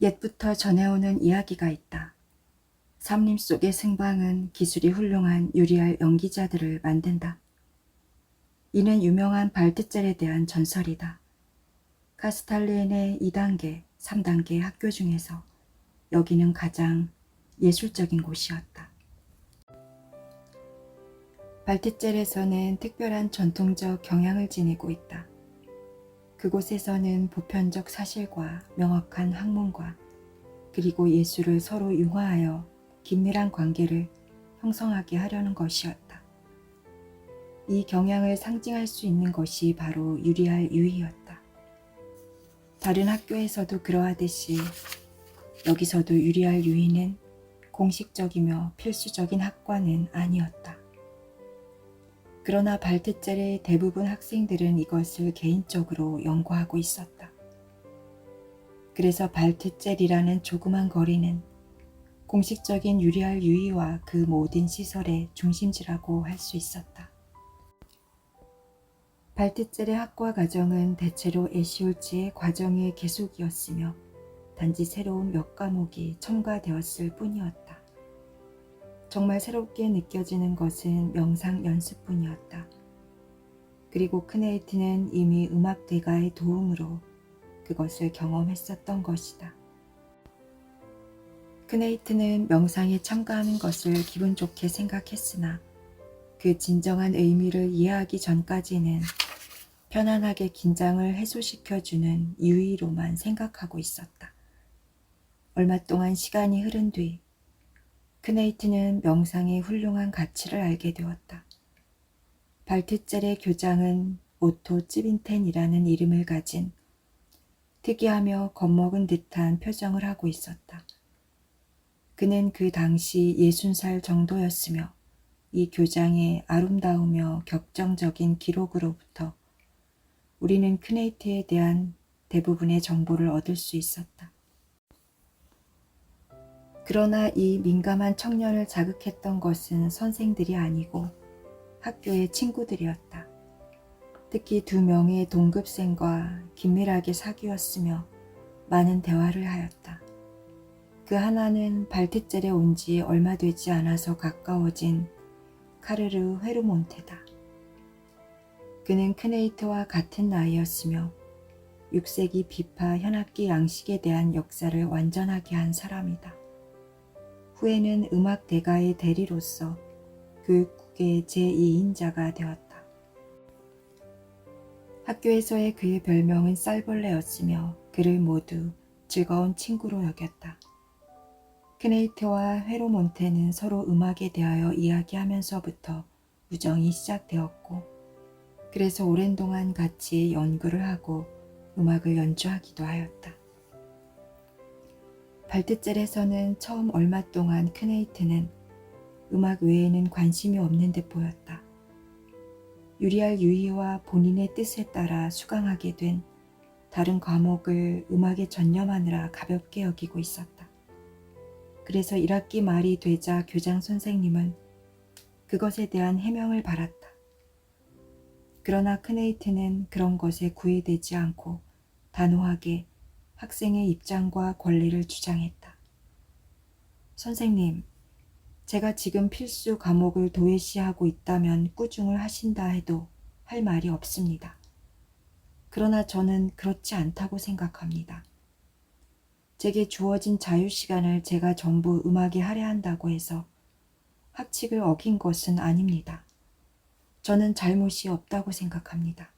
옛부터 전해오는 이야기가 있다. 삼림 속의 생방은 기술이 훌륭한 유리알 연기자들을 만든다. 이는 유명한 발트젤에 대한 전설이다. 카스탈리엔의 2단계, 3단계 학교 중에서 여기는 가장 예술적인 곳이었다. 발트젤에서는 특별한 전통적 경향을 지니고 있다. 그곳에서는 보편적 사실과 명확한 학문과 그리고 예술을 서로 융화하여 긴밀한 관계를 형성하게 하려는 것이었다. 이 경향을 상징할 수 있는 것이 바로 유리알 유희였다. 다른 학교에서도 그러하듯이 여기서도 유리알 유희는 공식적이며 필수적인 학과는 아니었다. 그러나 발트젤의 대부분 학생들은 이것을 개인적으로 연구하고 있었다. 그래서 발트젤이라는 조그만 거리는 공식적인 유리알 유희와 그 모든 시설의 중심지라고 할 수 있었다. 발트젤의 학과 과정은 대체로 애시올지의 과정의 계속이었으며 단지 새로운 몇 과목이 첨가되었을 뿐이었다. 정말 새롭게 느껴지는 것은 명상 연습뿐이었다. 그리고 크네이트는 이미 음악 대가의 도움으로 그것을 경험했었던 것이다. 크네이트는 명상에 참가하는 것을 기분 좋게 생각했으나 그 진정한 의미를 이해하기 전까지는 편안하게 긴장을 해소시켜주는 유의로만 생각하고 있었다. 얼마 동안 시간이 흐른 뒤 크네이트는 명상의 훌륭한 가치를 알게 되었다. 발트젤의 교장은 오토 찌빈텐이라는 이름을 가진 특이하며 겁먹은 듯한 표정을 하고 있었다. 그는 그 당시 60살 정도였으며 이 교장의 아름다우며 격정적인 기록으로부터 우리는 크네이트에 대한 대부분의 정보를 얻을 수 있었다. 그러나 이 민감한 청년을 자극했던 것은 선생들이 아니고 학교의 친구들이었다. 특히 2명의 동급생과 긴밀하게 사귀었으며 많은 대화를 하였다. 그 하나는 발트젤에 온 지 얼마 되지 않아서 가까워진 카르르 헤르몬테다. 그는 크네이트와 같은 나이였으며 6세기 비파 현악기 양식에 대한 역사를 완전하게 한 사람이다. 후에는 음악 대가의 대리로서 교육국의 제2인자가 되었다. 학교에서의 그의 별명은 쌀벌레였으며 그를 모두 즐거운 친구로 여겼다. 크네이트와 헤로몬테는 서로 음악에 대하여 이야기하면서부터 우정이 시작되었고 그래서 오랜 동안 같이 연구를 하고 음악을 연주하기도 하였다. 발트젤에서는 처음 얼마 동안 크네이트는 음악 외에는 관심이 없는 듯 보였다. 유리알 유희와 본인의 뜻에 따라 수강하게 된 다른 과목을 음악에 전념하느라 가볍게 여기고 있었다. 그래서 1학기 말이 되자 교장 선생님은 그것에 대한 해명을 바랐다. 그러나 크네이트는 그런 것에 구애되지 않고 단호하게 학생의 입장과 권리를 주장했다. 선생님, 제가 지금 필수 과목을 도외시하고 있다면 꾸중을 하신다 해도 할 말이 없습니다. 그러나 저는 그렇지 않다고 생각합니다. 제게 주어진 자유시간을 제가 전부 음악에 할애한다고 해서 학칙을 어긴 것은 아닙니다. 저는 잘못이 없다고 생각합니다.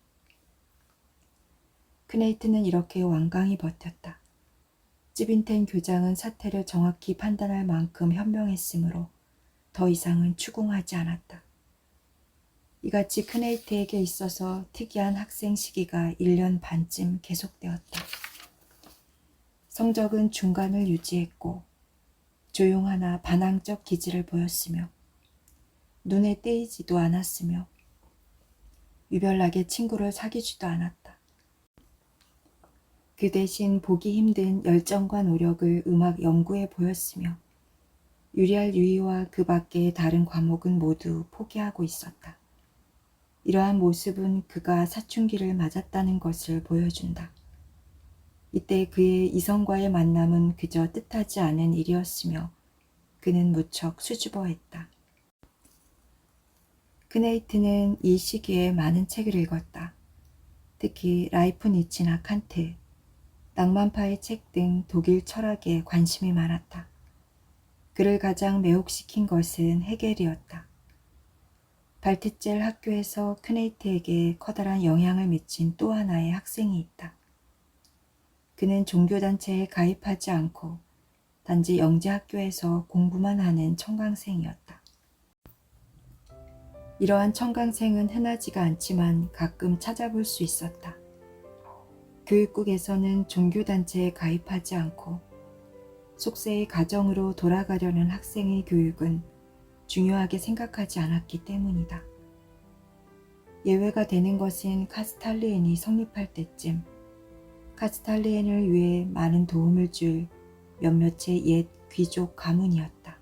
크네이트는 이렇게 완강히 버텼다. 찌빈텐 교장은 사태를 정확히 판단할 만큼 현명했으므로 더 이상은 추궁하지 않았다. 이같이 크네이트에게 있어서 특이한 학생 시기가 1년 반쯤 계속되었다. 성적은 중간을 유지했고 조용하나 반항적 기질을 보였으며 눈에 띄지도 않았으며 유별나게 친구를 사귀지도 않았다. 그 대신 보기 힘든 열정과 노력을 음악 연구에 보였으며 유리알 유희와 그 밖의 다른 과목은 모두 포기하고 있었다. 이러한 모습은 그가 사춘기를 맞았다는 것을 보여준다. 이때 그의 이성과의 만남은 그저 뜻하지 않은 일이었으며 그는 무척 수줍어했다. 크네이트는 이 시기에 많은 책을 읽었다. 특히 라이프니츠나 칸트, 낭만파의 책 등 독일 철학에 관심이 많았다. 그를 가장 매혹시킨 것은 헤겔이었다. 발트젤 학교에서 크네이트에게 커다란 영향을 미친 또 하나의 학생이 있다. 그는 종교단체에 가입하지 않고 단지 영재학교에서 공부만 하는 청강생이었다. 이러한 청강생은 흔하지가 않지만 가끔 찾아볼 수 있었다. 교육국에서는 종교단체에 가입하지 않고 속세의 가정으로 돌아가려는 학생의 교육은 중요하게 생각하지 않았기 때문이다. 예외가 되는 것은 카스탈리엔이 성립할 때쯤 카스탈리엔을 위해 많은 도움을 줄 몇몇의 옛 귀족 가문이었다.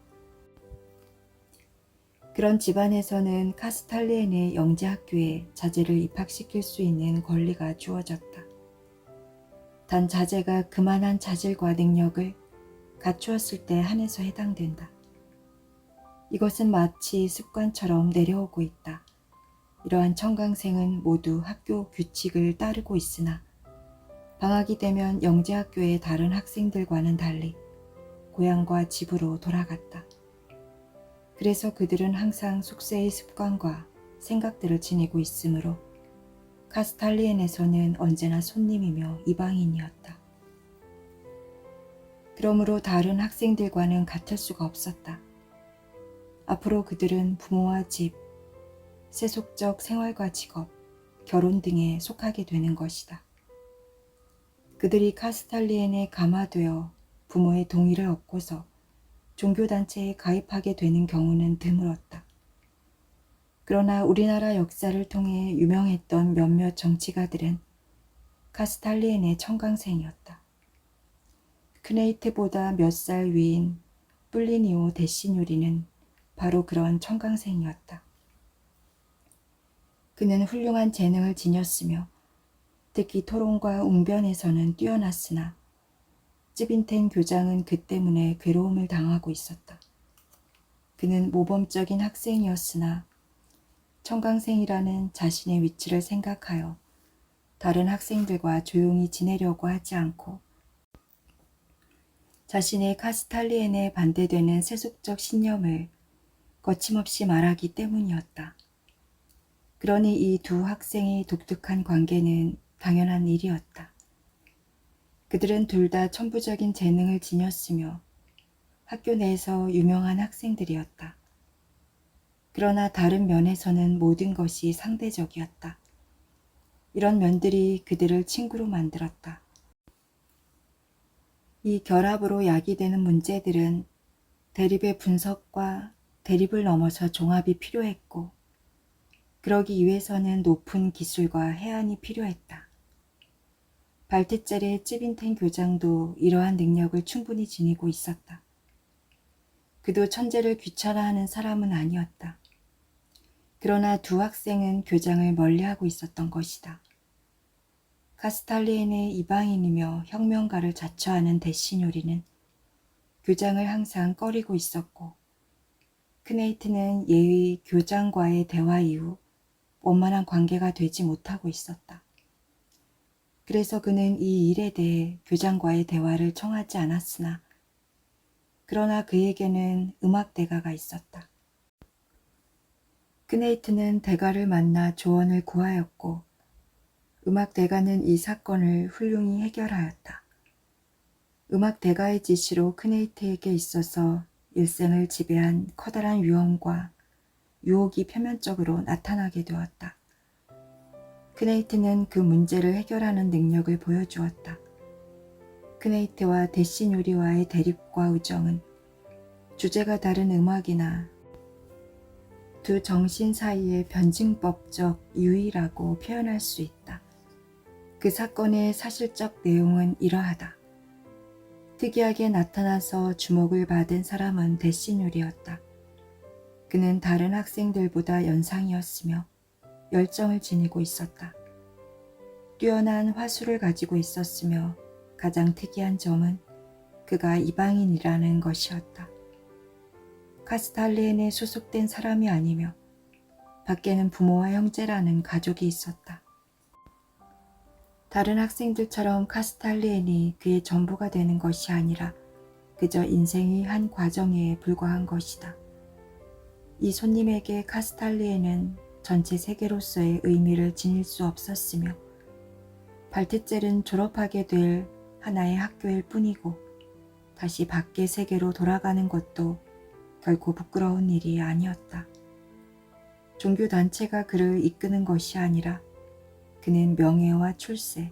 그런 집안에서는 카스탈리엔의 영재학교에 자제를 입학시킬 수 있는 권리가 주어졌다. 단 자제가 그만한 자질과 능력을 갖추었을 때 한해서 해당된다. 이것은 마치 습관처럼 내려오고 있다. 이러한 청강생은 모두 학교 규칙을 따르고 있으나 방학이 되면 영재학교의 다른 학생들과는 달리 고향과 집으로 돌아갔다. 그래서 그들은 항상 숙세의 습관과 생각들을 지니고 있으므로 카스탈리엔에서는 언제나 손님이며 이방인이었다. 그러므로 다른 학생들과는 같을 수가 없었다. 앞으로 그들은 부모와 집, 세속적 생활과 직업, 결혼 등에 속하게 되는 것이다. 그들이 카스탈리엔에 감화되어 부모의 동의를 얻고서 종교단체에 가입하게 되는 경우는 드물었다. 그러나 우리나라 역사를 통해 유명했던 몇몇 정치가들은 카스탈리엔의 청강생이었다. 크네이트보다 몇 살 위인 플리니오 데시뉴리는 바로 그런 청강생이었다. 그는 훌륭한 재능을 지녔으며 특히 토론과 웅변에서는 뛰어났으나 찌빈텐 교장은 그 때문에 괴로움을 당하고 있었다. 그는 모범적인 학생이었으나 청강생이라는 자신의 위치를 생각하여 다른 학생들과 조용히 지내려고 하지 않고 자신의 카스탈리엔에 반대되는 세속적 신념을 거침없이 말하기 때문이었다. 그러니 이 두 학생의 독특한 관계는 당연한 일이었다. 그들은 둘 다 천부적인 재능을 지녔으며 학교 내에서 유명한 학생들이었다. 그러나 다른 면에서는 모든 것이 상대적이었다. 이런 면들이 그들을 친구로 만들었다. 이 결합으로 야기되는 문제들은 대립의 분석과 대립을 넘어서 종합이 필요했고 그러기 위해서는 높은 기술과 해안이 필요했다. 발트젤의 찌빈텐 교장도 이러한 능력을 충분히 지니고 있었다. 그도 천재를 귀찮아하는 사람은 아니었다. 그러나 두 학생은 교장을 멀리하고 있었던 것이다. 카스탈리엔의 이방인이며 혁명가를 자처하는 데시뇨리는 교장을 항상 꺼리고 있었고 크네이트는 예의 교장과의 대화 이후 원만한 관계가 되지 못하고 있었다. 그래서 그는 이 일에 대해 교장과의 대화를 청하지 않았으나 그러나 그에게는 음악 대가가 있었다. 크네이트는 대가를 만나 조언을 구하였고 음악 대가는 이 사건을 훌륭히 해결하였다. 음악 대가의 지시로 크네이트에게 있어서 일생을 지배한 커다란 위험과 유혹이 표면적으로 나타나게 되었다. 크네이트는 그 문제를 해결하는 능력을 보여주었다. 크네이트와 데시뉴리와의 대립과 의정은 주제가 다른 음악이나 두 정신 사이의 변증법적 유의라고 표현할 수 있다. 그 사건의 사실적 내용은 이러하다. 특이하게 나타나서 주목을 받은 사람은 데시뉴리였다. 그는 다른 학생들보다 연상이었으며 열정을 지니고 있었다. 뛰어난 화술을 가지고 있었으며 가장 특이한 점은 그가 이방인이라는 것이었다. 카스탈리엔에 소속된 사람이 아니며 밖에는 부모와 형제라는 가족이 있었다. 다른 학생들처럼 카스탈리엔이 그의 전부가 되는 것이 아니라 그저 인생의 한 과정에 불과한 것이다. 이 손님에게 카스탈리엔은 전체 세계로서의 의미를 지닐 수 없었으며 발트젤은 졸업하게 될 하나의 학교일 뿐이고 다시 밖의 세계로 돌아가는 것도 결코 부끄러운 일이 아니었다. 종교단체가 그를 이끄는 것이 아니라 그는 명예와 출세,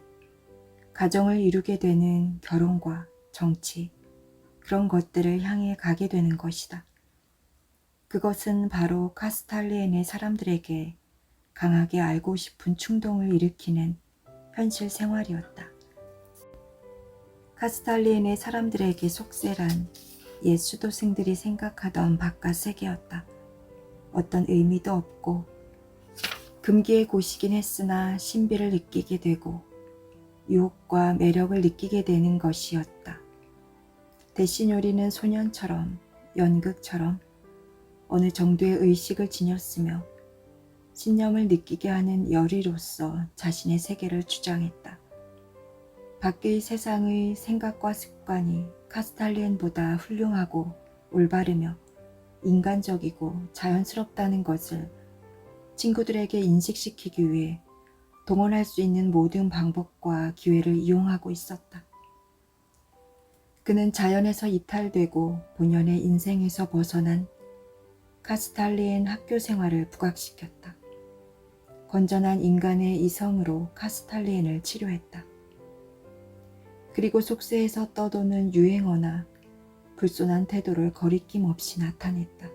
가정을 이루게 되는 결혼과 정치, 그런 것들을 향해 가게 되는 것이다. 그것은 바로 카스탈리엔의 사람들에게 강하게 알고 싶은 충동을 일으키는 현실 생활이었다. 카스탈리엔의 사람들에게 속세란 옛 수도승들이 생각하던 바깥 세계였다. 어떤 의미도 없고 금기의 곳이긴 했으나 신비를 느끼게 되고 유혹과 매력을 느끼게 되는 것이었다. 대신 요리는 소년처럼 연극처럼 어느 정도의 의식을 지녔으며 신념을 느끼게 하는 열의로서 자신의 세계를 주장했다. 밖의 세상의 생각과 습관이 카스탈리엔보다 훌륭하고 올바르며 인간적이고 자연스럽다는 것을 친구들에게 인식시키기 위해 동원할 수 있는 모든 방법과 기회를 이용하고 있었다. 그는 자연에서 이탈되고 본연의 인생에서 벗어난 카스탈리엔 학교 생활을 부각시켰다. 건전한 인간의 이성으로 카스탈리엔을 치료했다. 그리고 속세에서 떠도는 유행어나 불손한 태도를 거리낌 없이 나타냈다.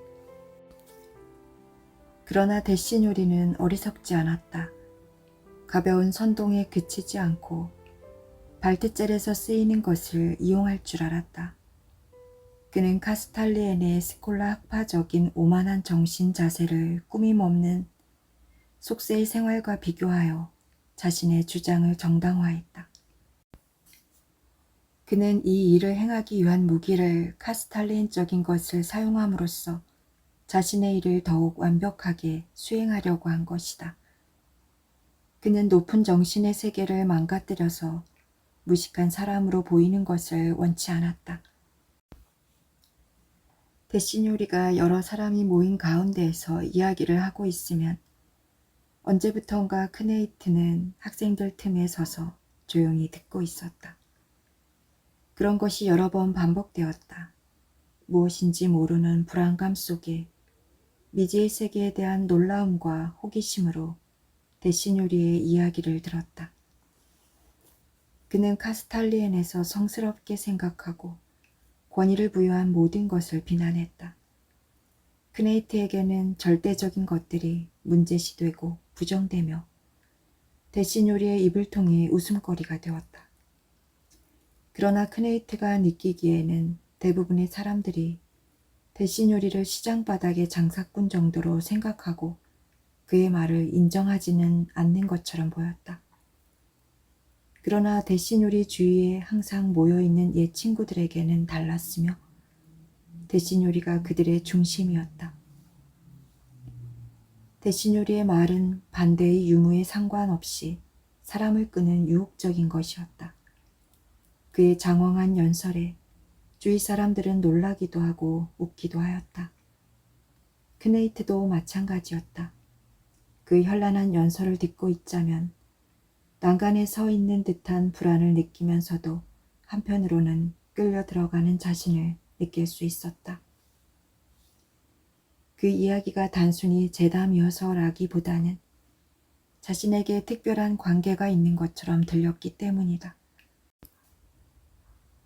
그러나 대신 요리는 어리석지 않았다. 가벼운 선동에 그치지 않고 발트젤에서 쓰이는 것을 이용할 줄 알았다. 그는 카스탈리엔의 스콜라 학파적인 오만한 정신 자세를 꾸밈없는 속세의 생활과 비교하여 자신의 주장을 정당화했다. 그는 이 일을 행하기 위한 무기를 카스탈리엔적인 것을 사용함으로써 자신의 일을 더욱 완벽하게 수행하려고 한 것이다. 그는 높은 정신의 세계를 망가뜨려서 무식한 사람으로 보이는 것을 원치 않았다. 대신 요리가 여러 사람이 모인 가운데에서 이야기를 하고 있으면 언제부턴가 크네이트는 학생들 틈에 서서 조용히 듣고 있었다. 그런 것이 여러 번 반복되었다. 무엇인지 모르는 불안감 속에 미지의 세계에 대한 놀라움과 호기심으로 대신 요리의 이야기를 들었다. 그는 카스탈리엔에서 성스럽게 생각하고 권위를 부여한 모든 것을 비난했다. 크네이트에게는 절대적인 것들이 문제시되고 부정되며 대신 요리의 입을 통해 웃음거리가 되었다. 그러나 크네이트가 느끼기에는 대부분의 사람들이 대신 요리를 시장 바닥의 장사꾼 정도로 생각하고 그의 말을 인정하지는 않는 것처럼 보였다. 그러나 대신 요리 주위에 항상 모여있는 옛 친구들에게는 달랐으며 대신 요리가 그들의 중심이었다. 대신 요리의 말은 반대의 유무에 상관없이 사람을 끄는 유혹적인 것이었다. 그의 장황한 연설에 주위 사람들은 놀라기도 하고 웃기도 하였다. 크네이트도 마찬가지였다. 그 현란한 연설을 듣고 있자면 난간에 서 있는 듯한 불안을 느끼면서도 한편으로는 끌려 들어가는 자신을 느낄 수 있었다. 그 이야기가 단순히 재담이어서라기보다는 자신에게 특별한 관계가 있는 것처럼 들렸기 때문이다.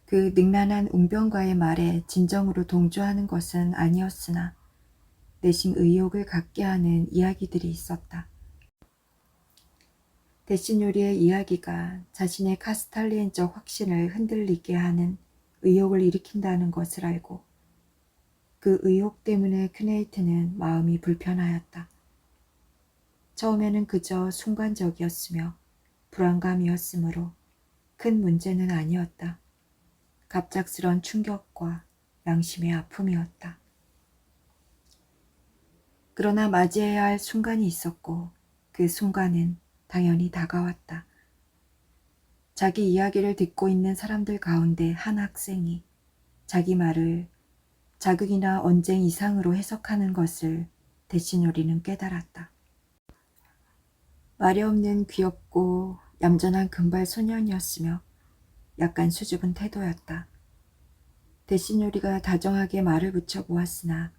그 능란한 웅변가의 말에 진정으로 동조하는 것은 아니었으나 내심 의욕을 갖게 하는 이야기들이 있었다. 대신 요리의 이야기가 자신의 카스탈리엔적 확신을 흔들리게 하는 의욕을 일으킨다는 것을 알고 그 의욕 때문에 크네이트는 마음이 불편하였다. 처음에는 그저 순간적이었으며 불안감이었으므로 큰 문제는 아니었다. 갑작스런 충격과 양심의 아픔이었다. 그러나 맞이해야 할 순간이 있었고 그 순간은 당연히 다가왔다. 자기 이야기를 듣고 있는 사람들 가운데 한 학생이 자기 말을 자극이나 언쟁 이상으로 해석하는 것을 대신요리는 깨달았다. 말이 없는 귀엽고 얌전한 금발 소년이었으며 약간 수줍은 태도였다. 대신요리가 다정하게 말을 붙여보았으나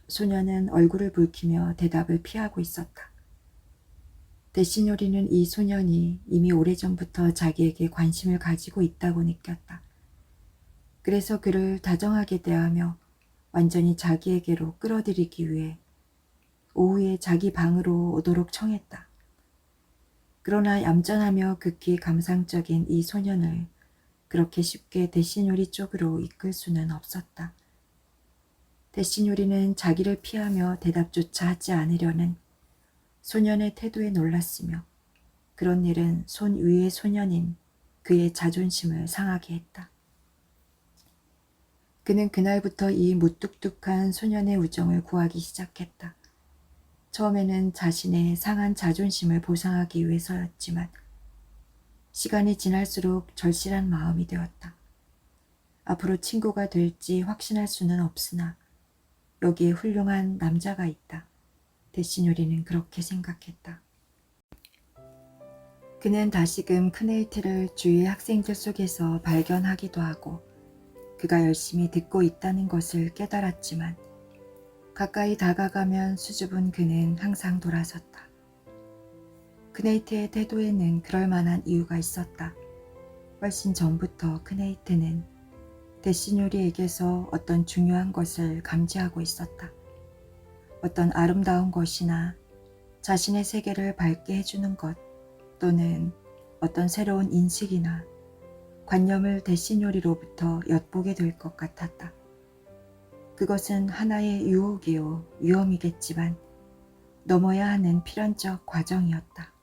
소년은 얼굴을 붉히며 대답을 피하고 있었다. 대신요리는 이 소년이 이미 오래전부터 자기에게 관심을 가지고 있다고 느꼈다. 그래서 그를 다정하게 대하며 완전히 자기에게로 끌어들이기 위해 오후에 자기 방으로 오도록 청했다. 그러나 얌전하며 극히 감상적인 이 소년을 그렇게 쉽게 대신요리 쪽으로 이끌 수는 없었다. 대신요리는 자기를 피하며 대답조차 하지 않으려는 소년의 태도에 놀랐으며 그런 일은 손 위의 소년인 그의 자존심을 상하게 했다. 그는 그날부터 이 무뚝뚝한 소년의 우정을 구하기 시작했다. 처음에는 자신의 상한 자존심을 보상하기 위해서였지만 시간이 지날수록 절실한 마음이 되었다. 앞으로 친구가 될지 확신할 수는 없으나 여기에 훌륭한 남자가 있다. 대신요리는 그렇게 생각했다. 그는 다시금 크네이트를 주위의 학생들 속에서 발견하기도 하고 그가 열심히 듣고 있다는 것을 깨달았지만 가까이 다가가면 수줍은 그는 항상 돌아섰다. 크네이트의 태도에는 그럴 만한 이유가 있었다. 훨씬 전부터 크네이트는 대신요리에게서 어떤 중요한 것을 감지하고 있었다. 어떤 아름다운 것이나 자신의 세계를 밝게 해주는 것 또는 어떤 새로운 인식이나 관념을 대신요리로부터 엿보게 될 것 같았다. 그것은 하나의 유혹이요 위험이겠지만 넘어야 하는 필연적 과정이었다.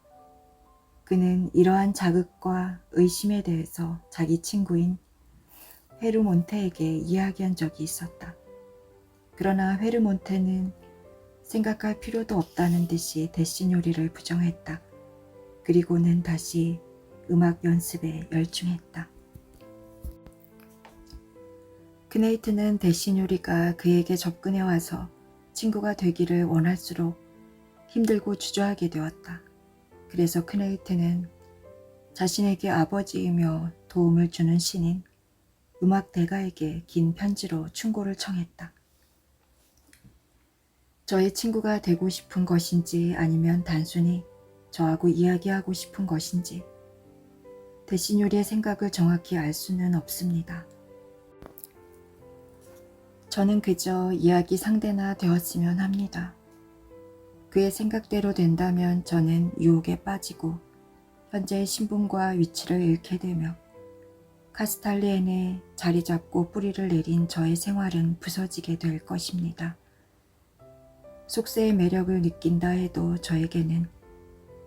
그는 이러한 자극과 의심에 대해서 자기 친구인 헤르몬테에게 이야기한 적이 있었다. 그러나 헤르몬테는 생각할 필요도 없다는 듯이 대신요리를 부정했다. 그리고는 다시 음악 연습에 열중했다. 크네이트는 대신요리가 그에게 접근해와서 친구가 되기를 원할수록 힘들고 주저하게 되었다. 그래서 크네이트는 자신에게 아버지이며 도움을 주는 신인 음악 대가에게 긴 편지로 충고를 청했다. 저의 친구가 되고 싶은 것인지 아니면 단순히 저하고 이야기하고 싶은 것인지 대신요리의 생각을 정확히 알 수는 없습니다. 저는 그저 이야기 상대나 되었으면 합니다. 그의 생각대로 된다면 저는 유혹에 빠지고 현재의 신분과 위치를 잃게 되며 카스탈리엔에 자리 잡고 뿌리를 내린 저의 생활은 부서지게 될 것입니다. 속세의 매력을 느낀다 해도 저에게는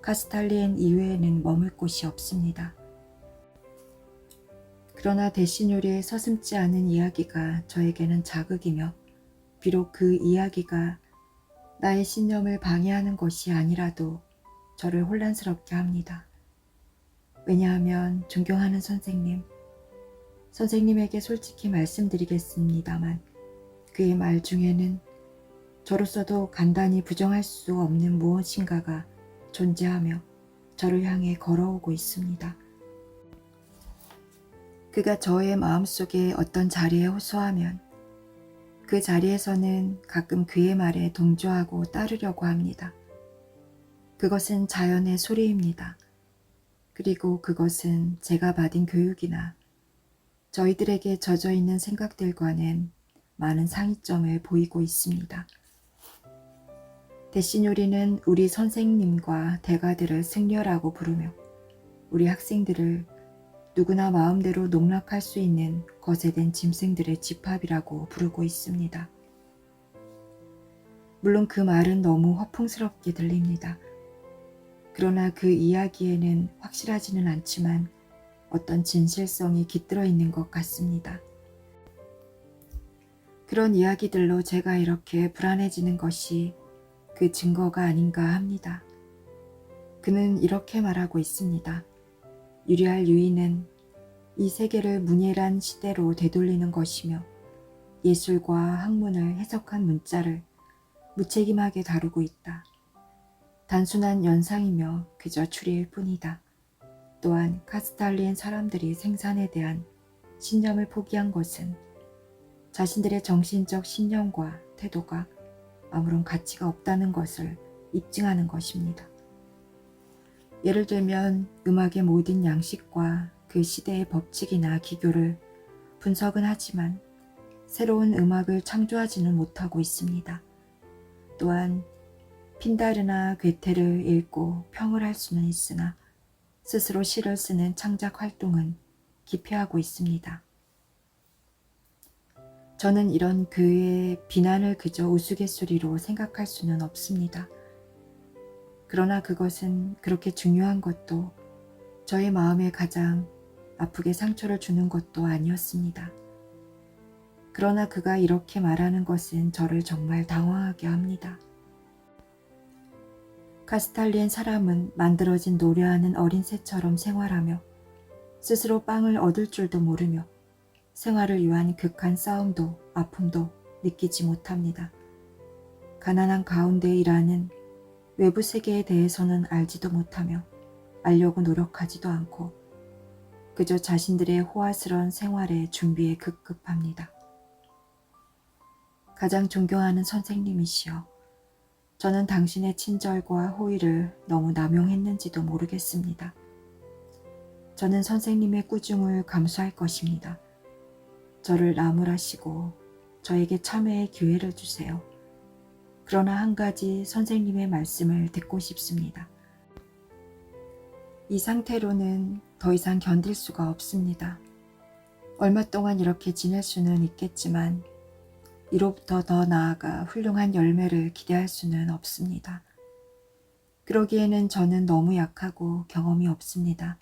카스탈리엔 이외에는 머물 곳이 없습니다. 그러나 대신요리의 서슴지 않은 이야기가 저에게는 자극이며 비록 그 이야기가 나의 신념을 방해하는 것이 아니라도 저를 혼란스럽게 합니다. 왜냐하면 존경하는 선생님에게 솔직히 말씀드리겠습니다만 그의 말 중에는 저로서도 간단히 부정할 수 없는 무엇인가가 존재하며 저를 향해 걸어오고 있습니다. 그가 저의 마음속에 어떤 자리에 호소하면 그 자리에서는 가끔 그의 말에 동조하고 따르려고 합니다. 그것은 자연의 소리입니다. 그리고 그것은 제가 받은 교육이나 저희들에게 젖어있는 생각들과는 많은 상이점을 보이고 있습니다. 대신요리는 우리 선생님과 대가들을 승려라고 부르며 우리 학생들을 누구나 마음대로 농락할 수 있는 거세된 짐승들의 집합이라고 부르고 있습니다. 물론 그 말은 너무 허풍스럽게 들립니다. 그러나 그 이야기에는 확실하지는 않지만 어떤 진실성이 깃들어 있는 것 같습니다. 그런 이야기들로 제가 이렇게 불안해지는 것이 그 증거가 아닌가 합니다. 그는 이렇게 말하고 있습니다. 유리알 유의는 이 세계를 문예란 시대로 되돌리는 것이며 예술과 학문을 해석한 문자를 무책임하게 다루고 있다. 단순한 연상이며 그저 추리일 뿐이다. 또한 카스탈리엔 사람들이 생산에 대한 신념을 포기한 것은 자신들의 정신적 신념과 태도가 아무런 가치가 없다는 것을 입증하는 것입니다. 예를 들면 음악의 모든 양식과 그 시대의 법칙이나 기교를 분석은 하지만 새로운 음악을 창조하지는 못하고 있습니다. 또한 핀다르나 괴테를 읽고 평을 할 수는 있으나 스스로 시를 쓰는 창작 활동은 기피하고 있습니다. 저는 이런 그의 비난을 그저 우스갯소리로 생각할 수는 없습니다. 그러나 그것은 그렇게 중요한 것도 저의 마음에 가장 아프게 상처를 주는 것도 아니었습니다. 그러나 그가 이렇게 말하는 것은 저를 정말 당황하게 합니다. 카스탈리엔 사람은 만들어진 노래하는 어린 새처럼 생활하며 스스로 빵을 얻을 줄도 모르며 생활을 위한 극한 싸움도 아픔도 느끼지 못합니다. 가난한 가운데 일하는 외부 세계에 대해서는 알지도 못하며 알려고 노력하지도 않고 그저 자신들의 호화스러운 생활의 준비에 급급합니다. 가장 존경하는 선생님이시여, 저는 당신의 친절과 호의를 너무 남용했는지도 모르겠습니다. 저는 선생님의 꾸중을 감수할 것입니다. 저를 나무라시고 저에게 참회의 기회를 주세요. 그러나 한 가지 선생님의 말씀을 듣고 싶습니다. 이 상태로는 더 이상 견딜 수가 없습니다. 얼마 동안 이렇게 지낼 수는 있겠지만 이로부터 더 나아가 훌륭한 열매를 기대할 수는 없습니다. 그러기에는 저는 너무 약하고 경험이 없습니다.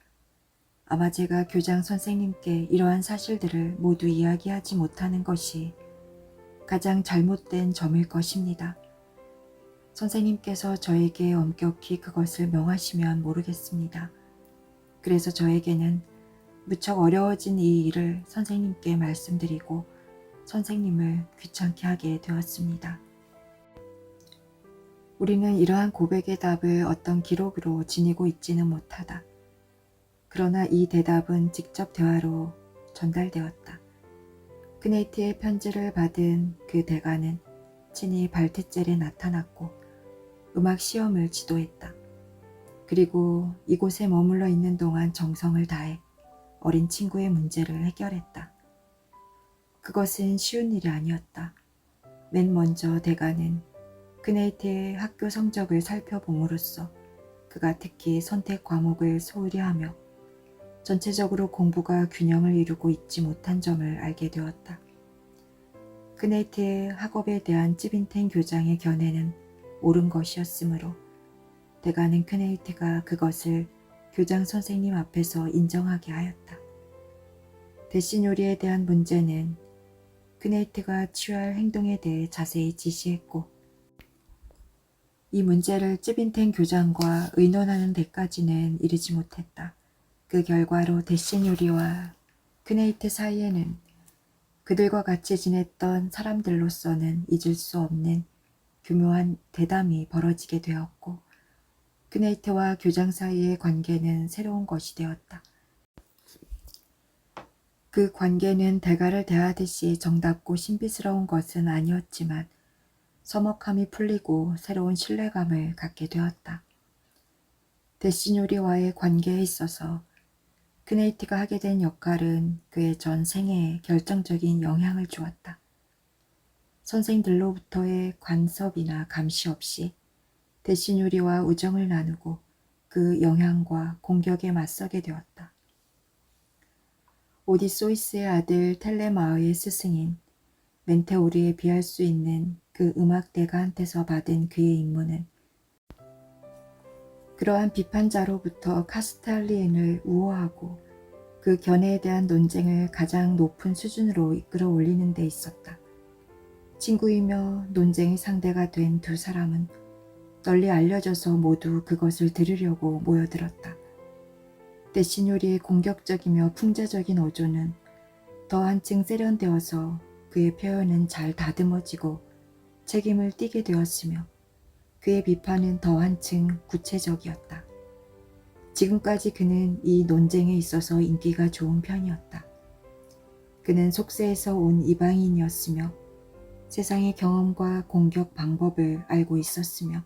아마 제가 교장 선생님께 이러한 사실들을 모두 이야기하지 못하는 것이 가장 잘못된 점일 것입니다. 선생님께서 저에게 엄격히 그것을 명하시면 모르겠습니다. 그래서 저에게는 무척 어려워진 이 일을 선생님께 말씀드리고 선생님을 귀찮게 하게 되었습니다. 우리는 이러한 고백의 답을 어떤 기록으로 지니고 있지는 못하다. 그러나 이 대답은 직접 대화로 전달되었다. 크네이트의 편지를 받은 그 대가는 친히 발트젤에 나타났고 음악 시험을 지도했다. 그리고 이곳에 머물러 있는 동안 정성을 다해 어린 친구의 문제를 해결했다. 그것은 쉬운 일이 아니었다. 맨 먼저 대가는 크네이트의 학교 성적을 살펴봄으로써 그가 특히 선택 과목을 소홀히 하며 전체적으로 공부가 균형을 이루고 있지 못한 점을 알게 되었다. 크네이트의 학업에 대한 찌빈텐 교장의 견해는 옳은 것이었으므로 대가는 크네이트가 그것을 교장 선생님 앞에서 인정하게 하였다. 대신 요리에 대한 문제는 크네이트가 취할 행동에 대해 자세히 지시했고 이 문제를 찌빈텐 교장과 의논하는 데까지는 이르지 못했다. 그 결과로 대신 요리와 크네이트 사이에는 그들과 같이 지냈던 사람들로서는 잊을 수 없는 교묘한 대담이 벌어지게 되었고 크네이트와 교장 사이의 관계는 새로운 것이 되었다. 그 관계는 대가를 대하듯이 정답고 신비스러운 것은 아니었지만 서먹함이 풀리고 새로운 신뢰감을 갖게 되었다. 데시뇨리와의 관계에 있어서 크네이트가 하게 된 역할은 그의 전 생애에 결정적인 영향을 주었다. 선생들로부터의 간섭이나 감시 없이 데시뇨리와 우정을 나누고 그 영향과 공격에 맞서게 되었다. 오디소이스의 아들 텔레마의 스승인 멘테오르에 비할 수 있는 그 음악대가한테서 받은 그의 임무는 그러한 비판자로부터 카스탈리엔을 우호하고 그 견해에 대한 논쟁을 가장 높은 수준으로 이끌어 올리는 데 있었다. 친구이며 논쟁의 상대가 된 두 사람은 널리 알려져서 모두 그것을 들으려고 모여들었다. 대신요리의 공격적이며 풍자적인 어조는 더 한층 세련되어서 그의 표현은 잘 다듬어지고 책임을 띠게 되었으며 그의 비판은 더 한층 구체적이었다. 지금까지 그는 이 논쟁에 있어서 인기가 좋은 편이었다. 그는 속세에서 온 이방인이었으며 세상의 경험과 공격 방법을 알고 있었으며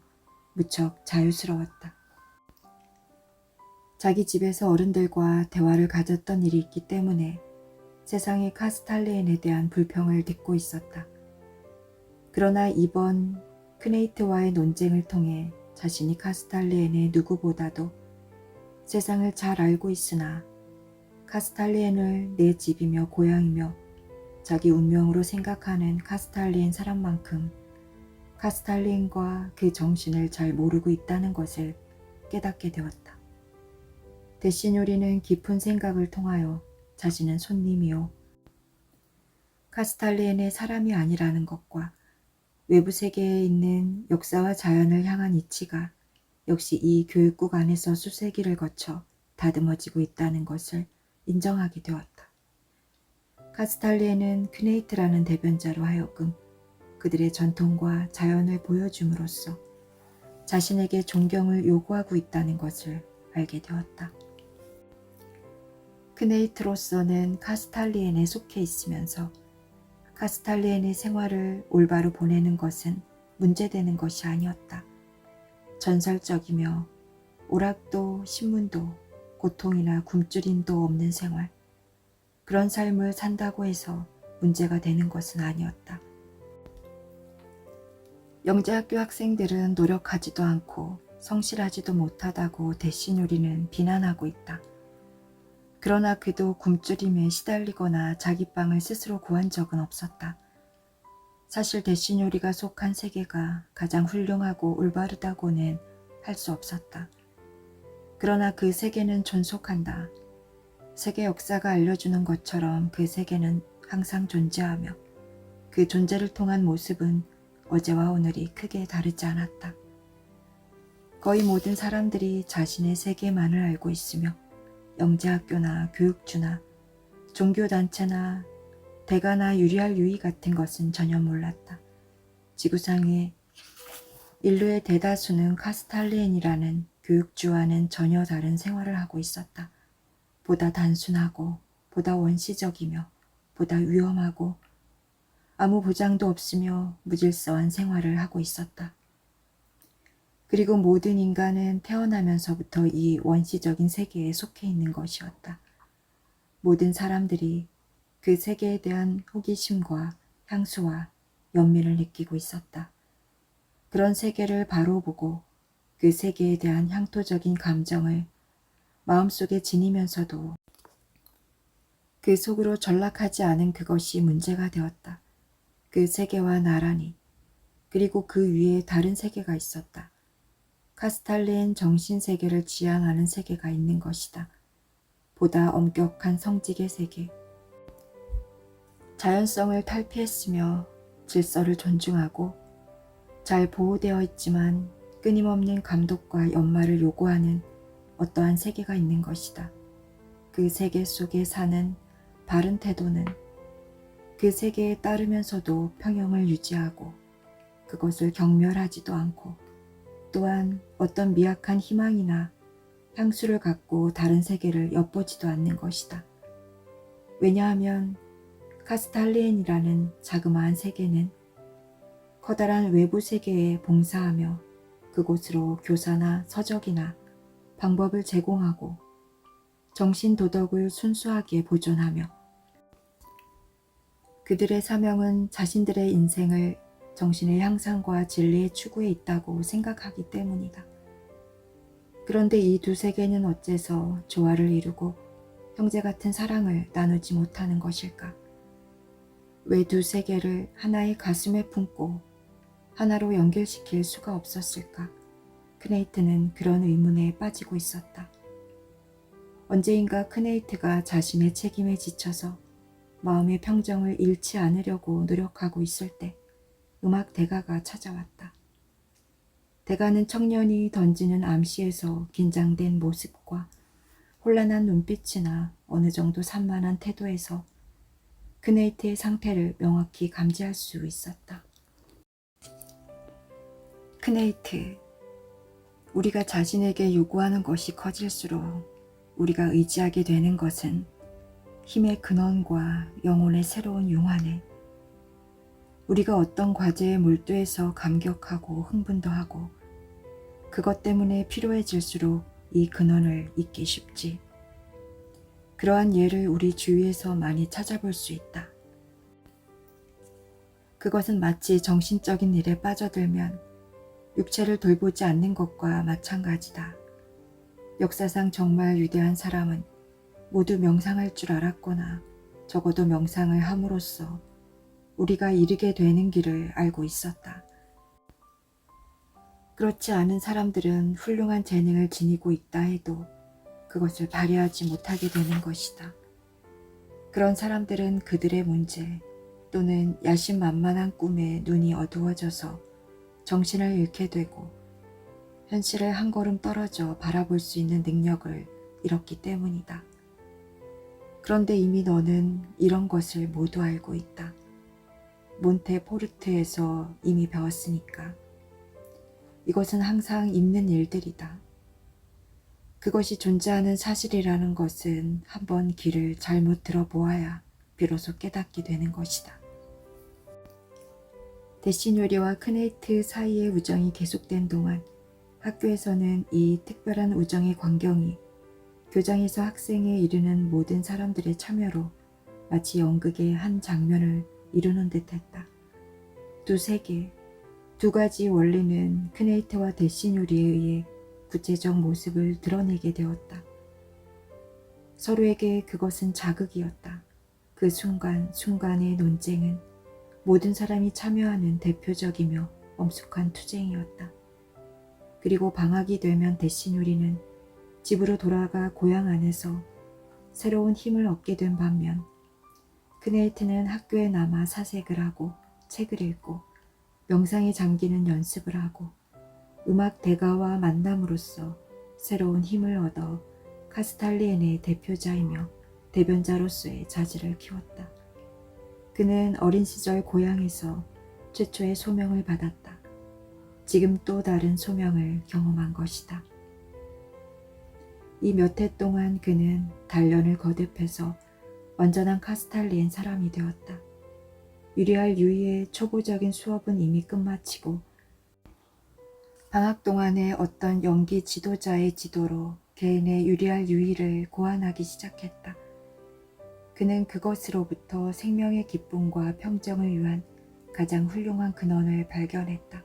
무척 자유스러웠다. 자기 집에서 어른들과 대화를 가졌던 일이 있기 때문에 세상의 카스탈리엔에 대한 불평을 듣고 있었다. 그러나 이번 크네이트와의 논쟁을 통해 자신이 카스탈리엔의 누구보다도 세상을 잘 알고 있으나 카스탈리엔을 내 집이며 고향이며 자기 운명으로 생각하는 카스탈리엔 사람만큼 카스탈리엔과 그 정신을 잘 모르고 있다는 것을 깨닫게 되었다. 대신 요리는 깊은 생각을 통하여 자신은 손님이요 카스탈리엔의 사람이 아니라는 것과 외부 세계에 있는 역사와 자연을 향한 이치가 역시 이 교육국 안에서 수세기를 거쳐 다듬어지고 있다는 것을 인정하게 되었다. 카스탈리엔은 크네이트라는 대변자로 하여금 그들의 전통과 자연을 보여줌으로써 자신에게 존경을 요구하고 있다는 것을 알게 되었다. 크네이트로서는 카스탈리엔에 속해 있으면서 카스탈리엔의 생활을 올바로 보내는 것은 문제되는 것이 아니었다. 전설적이며 오락도 신문도 고통이나 굶주림도 없는 생활, 그런 삶을 산다고 해서 문제가 되는 것은 아니었다. 영재학교 학생들은 노력하지도 않고 성실하지도 못하다고 대신요리는 비난하고 있다. 그러나 그도 굶주림에 시달리거나 자기 빵을 스스로 구한 적은 없었다. 사실 대신요리가 속한 세계가 가장 훌륭하고 올바르다고는 할 수 없었다. 그러나 그 세계는 존속한다. 세계 역사가 알려주는 것처럼 그 세계는 항상 존재하며 그 존재를 통한 모습은 어제와 오늘이 크게 다르지 않았다. 거의 모든 사람들이 자신의 세계만을 알고 있으며 영재학교나 교육주나 종교단체나 대가나 유리알 유의 같은 것은 전혀 몰랐다. 지구상의 인류의 대다수는 카스탈리엔이라는 교육주와는 전혀 다른 생활을 하고 있었다. 보다 단순하고 보다 원시적이며 보다 위험하고 아무 보장도 없으며 무질서한 생활을 하고 있었다. 그리고 모든 인간은 태어나면서부터 이 원시적인 세계에 속해 있는 것이었다. 모든 사람들이 그 세계에 대한 호기심과 향수와 연민을 느끼고 있었다. 그런 세계를 바로 보고 그 세계에 대한 향토적인 감정을 마음속에 지니면서도 그 속으로 전락하지 않은 그것이 문제가 되었다. 그 세계와 나란히 그리고 그 위에 다른 세계가 있었다. 카스탈리엔 정신세계를 지향하는 세계가 있는 것이다. 보다 엄격한 성직의 세계. 자연성을 탈피했으며 질서를 존중하고 잘 보호되어 있지만 끊임없는 감독과 연마를 요구하는 어떠한 세계가 있는 것이다. 그 세계 속에 사는 바른 태도는 그 세계에 따르면서도 평형을 유지하고 그것을 경멸하지도 않고 또한 어떤 미약한 희망이나 향수를 갖고 다른 세계를 엿보지도 않는 것이다. 왜냐하면 카스탈리엔이라는 자그마한 세계는 커다란 외부 세계에 봉사하며 그곳으로 교사나 서적이나 방법을 제공하고 정신 도덕을 순수하게 보존하며 그들의 사명은 자신들의 인생을 정신의 향상과 진리의 추구에 있다고 생각하기 때문이다. 그런데 이 두 세계는 어째서 조화를 이루고 형제 같은 사랑을 나누지 못하는 것일까? 왜 두 세계를 하나의 가슴에 품고 하나로 연결시킬 수가 없었을까? 크네이트는 그런 의문에 빠지고 있었다. 언제인가 크네이트가 자신의 책임에 지쳐서 마음의 평정을 잃지 않으려고 노력하고 있을 때 음악 대가가 찾아왔다. 대가는 청년이 던지는 암시에서 긴장된 모습과 혼란한 눈빛이나 어느 정도 산만한 태도에서 크네이트의 상태를 명확히 감지할 수 있었다. 크네이트, 우리가 자신에게 요구하는 것이 커질수록 우리가 의지하게 되는 것은 힘의 근원과 영혼의 새로운 융화네. 우리가 어떤 과제에 몰두해서 감격하고 흥분도 하고 그것 때문에 피로해질수록 이 근원을 잊기 쉽지. 그러한 예를 우리 주위에서 많이 찾아볼 수 있다. 그것은 마치 정신적인 일에 빠져들면 육체를 돌보지 않는 것과 마찬가지다. 역사상 정말 위대한 사람은 모두 명상할 줄 알았거나 적어도 명상을 함으로써 우리가 이르게 되는 길을 알고 있었다. 그렇지 않은 사람들은 훌륭한 재능을 지니고 있다 해도 그것을 발휘하지 못하게 되는 것이다. 그런 사람들은 그들의 문제 또는 야심만만한 꿈에 눈이 어두워져서 정신을 잃게 되고 현실을 한 걸음 떨어져 바라볼 수 있는 능력을 잃었기 때문이다. 그런데 이미 너는 이런 것을 모두 알고 있다. 몬테포르트에서 이미 배웠으니까. 이것은 항상 있는 일들이다. 그것이 존재하는 사실이라는 것은 한번 귀를 잘못 들어보아야 비로소 깨닫게 되는 것이다. 데시뇨리와 크네이트 사이의 우정이 계속된 동안 학교에서는 이 특별한 우정의 광경이 교장에서 학생에 이르는 모든 사람들의 참여로 마치 연극의 한 장면을 이루는 듯했다. 두 세계, 두 가지 원리는 크네이트와 데시뇨리에 의해 구체적 모습을 드러내게 되었다. 서로에게 그것은 자극이었다. 그 순간순간의 논쟁은 모든 사람이 참여하는 대표적이며 엄숙한 투쟁이었다. 그리고 방학이 되면 데시뇨리는 집으로 돌아가 고향 안에서 새로운 힘을 얻게 된 반면 크네이트는 학교에 남아 사색을 하고 책을 읽고 명상에 잠기는 연습을 하고 음악 대가와 만남으로써 새로운 힘을 얻어 카스탈리엔의 대표자이며 대변자로서의 자질을 키웠다. 그는 어린 시절 고향에서 최초의 소명을 받았다. 지금 또 다른 소명을 경험한 것이다. 이 몇 해 동안 그는 단련을 거듭해서 완전한 카스탈리엔 사람이 되었다. 유리알 유이의 초보적인 수업은 이미 끝마치고 방학 동안에 어떤 연기 지도자의 지도로 개인의 유리알 유이를 고안하기 시작했다. 그는 그것으로부터 생명의 기쁨과 평정을 위한 가장 훌륭한 근원을 발견했다.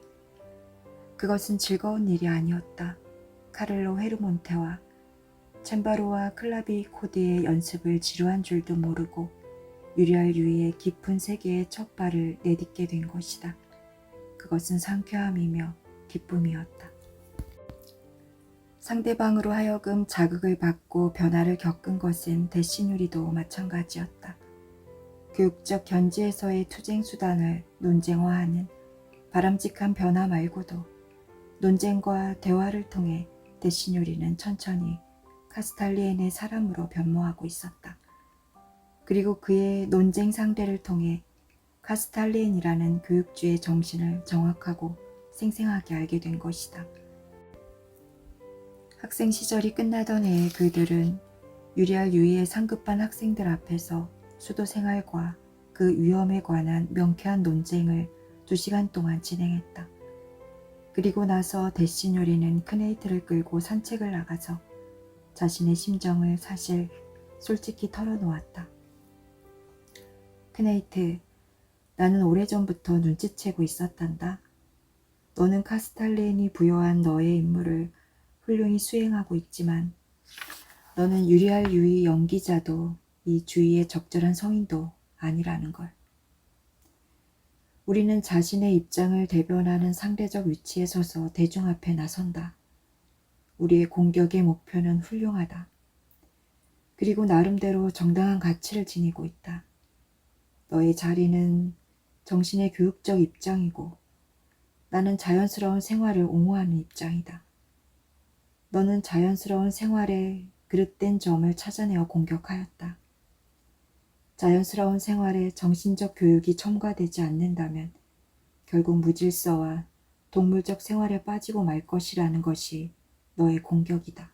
그것은 즐거운 일이 아니었다. 카를로 헤르몬테와 챈바로와 클라비코드의 연습을 지루한 줄도 모르고 유리알 유이의 깊은 세계에 첫 발을 내딛게 된 것이다. 그것은 상쾌함이며 기쁨이었다. 상대방으로 하여금 자극을 받고 변화를 겪은 것은 데시누리도 마찬가지였다. 교육적 견지에서의 투쟁 수단을 논쟁화하는 바람직한 변화 말고도 논쟁과 대화를 통해 데시누리는 천천히 카스탈리엔의 사람으로 변모하고 있었다. 그리고 그의 논쟁 상대를 통해 카스탈리엔이라는 교육주의 정신을 정확하고 생생하게 알게 된 것이다. 학생 시절이 끝나던 해에 그들은 유리알 유이의 상급반 학생들 앞에서 수도 생활과 그 위험에 관한 명쾌한 논쟁을 2시간 동안 진행했다. 그리고 나서 데시뇨리는 크네이트를 끌고 산책을 나가서 자신의 심정을 사실 솔직히 털어놓았다. 크네이트, 나는 오래전부터 눈치채고 있었단다. 너는 카스탈리엔이 부여한 너의 임무를 훌륭히 수행하고 있지만 너는 유리알 유이 연기자도 이 주위의 적절한 성인도 아니라는 걸. 우리는 자신의 입장을 대변하는 상대적 위치에 서서 대중 앞에 나선다. 우리의 공격의 목표는 훌륭하다. 그리고 나름대로 정당한 가치를 지니고 있다. 너의 자리는 정신의 교육적 입장이고 나는 자연스러운 생활을 옹호하는 입장이다. 너는 자연스러운 생활의 그릇된 점을 찾아내어 공격하였다. 자연스러운 생활에 정신적 교육이 첨가되지 않는다면 결국 무질서와 동물적 생활에 빠지고 말 것이라는 것이 너의 공격이다.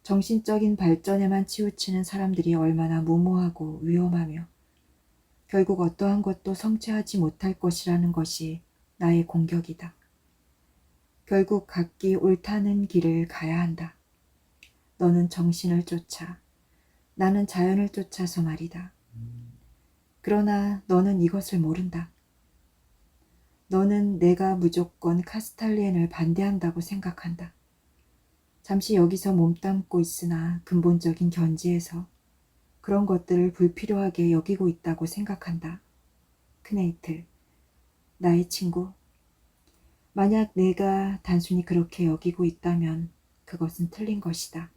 정신적인 발전에만 치우치는 사람들이 얼마나 무모하고 위험하며 결국 어떠한 것도 성취하지 못할 것이라는 것이 나의 공격이다. 결국 각기 옳다는 길을 가야 한다. 너는 정신을 쫓아, 나는 자연을 쫓아서 말이다. 그러나 너는 이것을 모른다. 너는 내가 무조건 카스탈리엔을 반대한다고 생각한다. 잠시 여기서 몸담고 있으나 근본적인 견지에서 그런 것들을 불필요하게 여기고 있다고 생각한다. 크네이트, 나의 친구. 만약 내가 단순히 그렇게 여기고 있다면 그것은 틀린 것이다.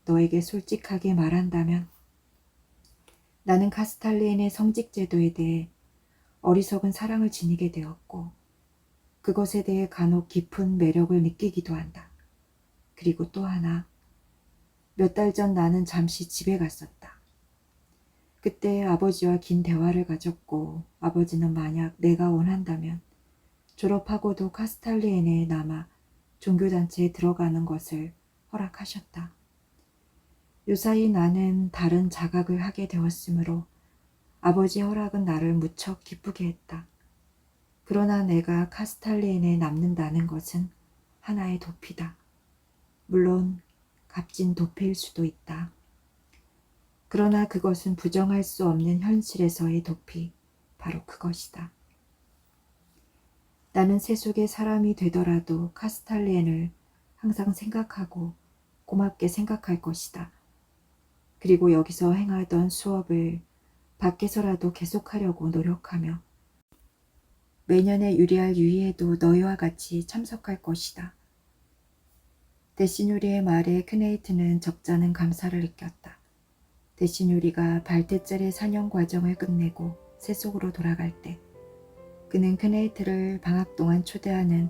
너에게 솔직하게 말한다면 나는 카스탈리엔의 성직제도에 대해 어리석은 사랑을 지니게 되었고 그것에 대해 간혹 깊은 매력을 느끼기도 한다. 그리고 또 하나, 몇 달 전 나는 잠시 집에 갔었다. 그때 아버지와 긴 대화를 가졌고 아버지는 만약 내가 원한다면 졸업하고도 카스탈리엔에 남아 종교단체에 들어가는 것을 허락하셨다. 요사이 나는 다른 자각을 하게 되었으므로 아버지의 허락은 나를 무척 기쁘게 했다. 그러나 내가 카스탈리엔에 남는다는 것은 하나의 도피다. 물론 값진 도피일 수도 있다. 그러나 그것은 부정할 수 없는 현실에서의 도피, 바로 그것이다. 나는 세속의 사람이 되더라도 카스탈리엔을 항상 생각하고 고맙게 생각할 것이다. 그리고 여기서 행하던 수업을 밖에서라도 계속하려고 노력하며 매년의 유리알 유의에도 너희와 같이 참석할 것이다. 데시누리의 말에 크네이트는 적잖은 감사를 느꼈다. 데시누리가 발테젤의 사냥 과정을 끝내고 세속으로 돌아갈 때 그는 크네이트를 방학 동안 초대하는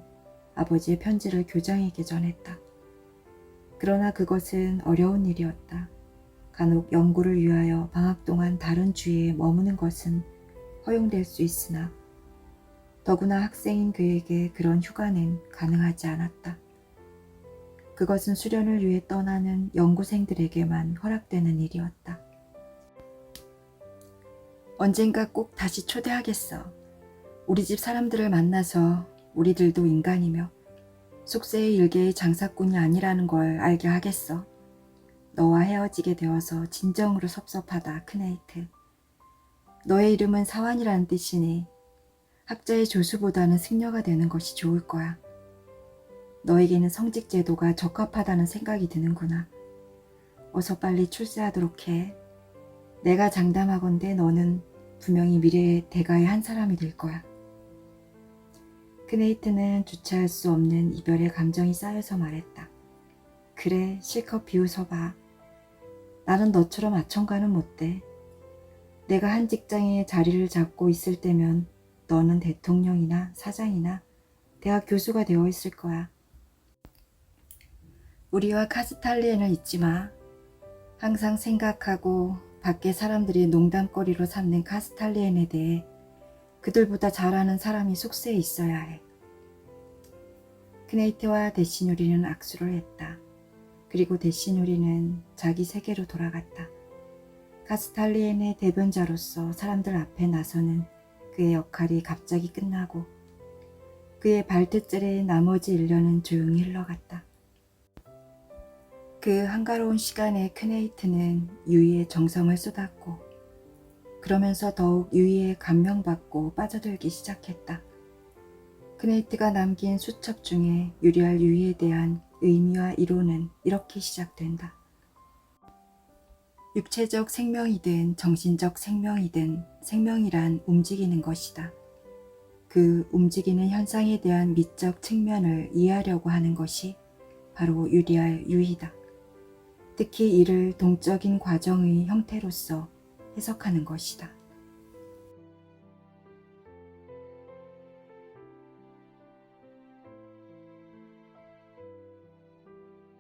아버지의 편지를 교장에게 전했다. 그러나 그것은 어려운 일이었다. 간혹 연구를 위하여 방학 동안 다른 주에 머무는 것은 허용될 수 있으나 더구나 학생인 그에게 그런 휴가는 가능하지 않았다. 그것은 수련을 위해 떠나는 연구생들에게만 허락되는 일이었다. 언젠가 꼭 다시 초대하겠어. 우리 집 사람들을 만나서 우리들도 인간이며 속세의 일개의 장사꾼이 아니라는 걸 알게 하겠어. 너와 헤어지게 되어서 진정으로 섭섭하다, 크네이트. 너의 이름은 사환이라는 뜻이니 학자의 조수보다는 승려가 되는 것이 좋을 거야. 너에게는 성직 제도가 적합하다는 생각이 드는구나. 어서 빨리 출세하도록 해. 내가 장담하건대 너는 분명히 미래의 대가의 한 사람이 될 거야. 크네이트는 주체할 수 없는 이별의 감정이 쌓여서 말했다. 그래, 실컷 비웃어봐. 나는 너처럼 아청가는 못돼. 내가 한 직장에 자리를 잡고 있을 때면 너는 대통령이나 사장이나 대학 교수가 되어 있을 거야. 우리와 카스탈리엔을 잊지 마. 항상 생각하고 밖에 사람들이 농담거리로 삼는 카스탈리엔에 대해 그들보다 잘 아는 사람이 속세에 있어야 해. 크네이트와 데시누리는 악수를 했다. 그리고 데시누리는 자기 세계로 돌아갔다. 카스탈리엔의 대변자로서 사람들 앞에 나서는 그의 역할이 갑자기 끝나고 그의 발트젤의 나머지 1년은 조용히 흘러갔다. 그 한가로운 시간에 크네이트는 유이의 정성을 쏟았고 그러면서 더욱 유이에 감명받고 빠져들기 시작했다. 크네이트가 남긴 수첩 중에 유리알 유이에 대한 의미와 이론은 이렇게 시작된다. 육체적 생명이든 정신적 생명이든 생명이란 움직이는 것이다. 그 움직이는 현상에 대한 미적 측면을 이해하려고 하는 것이 바로 유리알 유이다. 특히 이를 동적인 과정의 형태로서 해석하는 것이다.